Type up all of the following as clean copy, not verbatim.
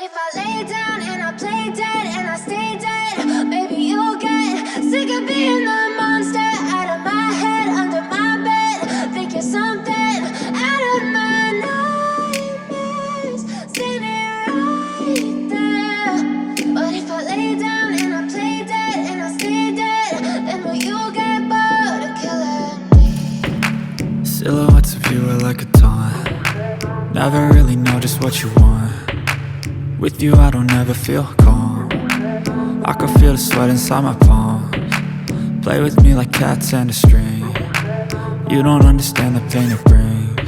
But if I lay down and I play dead and I stay dead, maybe you'll get sick of being the monster out of my head, under my bed. Think you're something out of my nightmares, standing right there. But if I lay down and I play dead and I stay dead, then will you get bored of killing me? Silhouettes of you are like a taunt. Never really know just what you want. With you I don't ever feel calm. I can feel the sweat inside my palms. Play with me like cats and a string. You don't understand the pain it brings.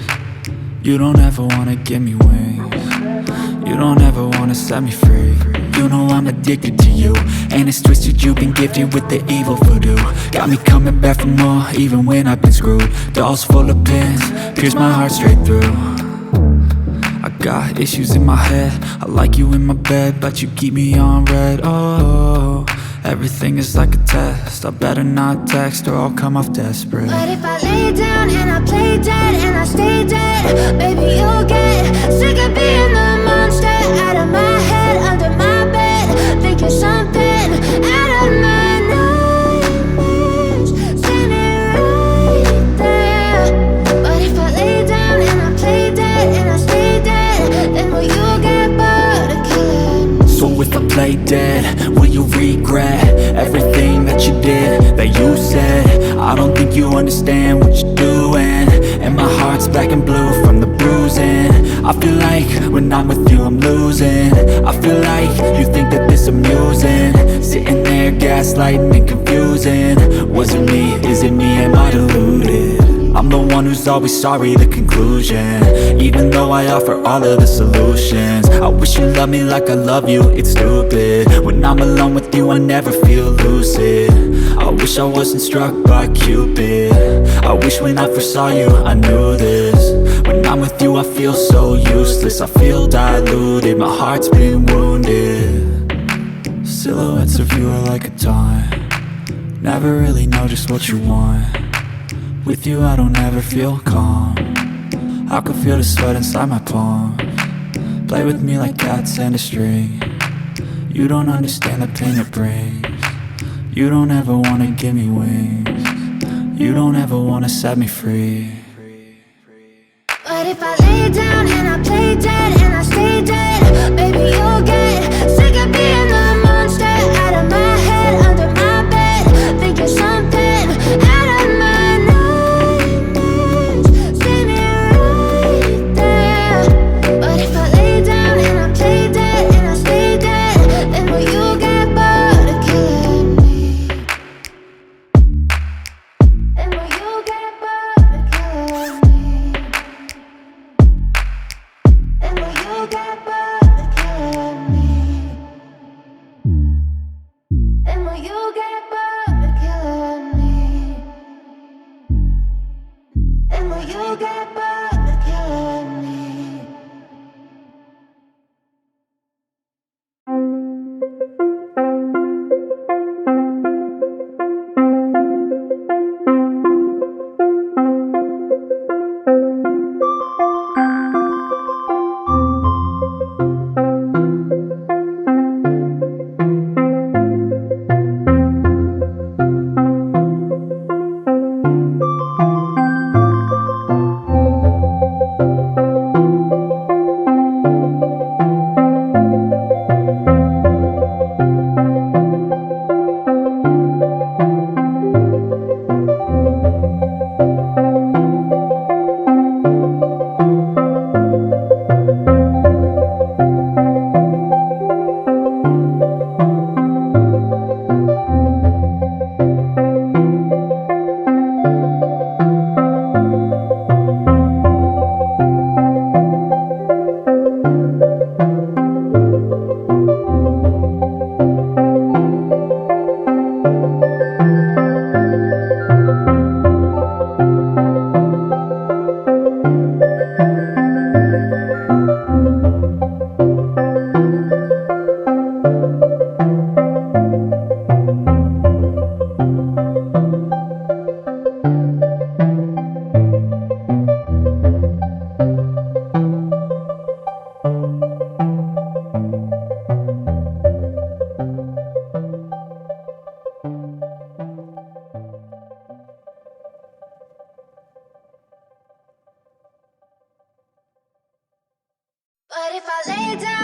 You don't ever wanna give me wings. You don't ever wanna set me free. You know I'm addicted to you, and it's twisted, you've been gifted with the evil voodoo. Got me coming back for more, even when I've been screwed. Dolls full of pins, pierce my heart straight through. I got issues in my head, I like you in my bed, but you keep me on red. Oh, everything is like a test, I better not text or I'll come off desperate. But if I lay down and I play dead and I stay dead, maybe you'll get sick of being the monster out of my head, under my bed. Think you're something out of my nightmares, standing right there. But if I lay down and I play dead and I stay dead, then will you get bored of killing me? So if I play dead, will you regret everything that you did, that you said? I don't think you understand what you're doing, and my heart's black and blue from the bruising. I feel like when I'm with you I'm losing. I feel like you think that this amusing, sitting there gaslighting and confusing. Was it me? Is it me? Am I deluded? I'm the one who's always sorry, the conclusion, even though I offer all of the solutions. I wish you loved me like I love you, it's stupid. When I'm alone with you I never feel lucid. I wish I wasn't struck by Cupid. I wish when I first saw you I knew this. When I'm with you I feel so useless, I feel diluted, my heart's been wounded. Silhouettes of you are like a taunt. Never really know just what you want. With you I don't ever feel calm. I can feel the sweat inside my palms. Play with me like cats and a string. You don't understand the pain it brings. You don't ever wanna give me wings. You don't ever wanna set me free. But if I lay down and I play dead and I stay dead, maybe you'll get sick of being the monster out of my head, under my bed. Think you're something out of my nightmares, standing right there. But if I lay down and I play dead and I stay dead, then will you get bored of killing me? Then will you get bored of killing me? And will you get bored of killing me? And will you get bored of killing me? And will you get bored of killing me? if I lay down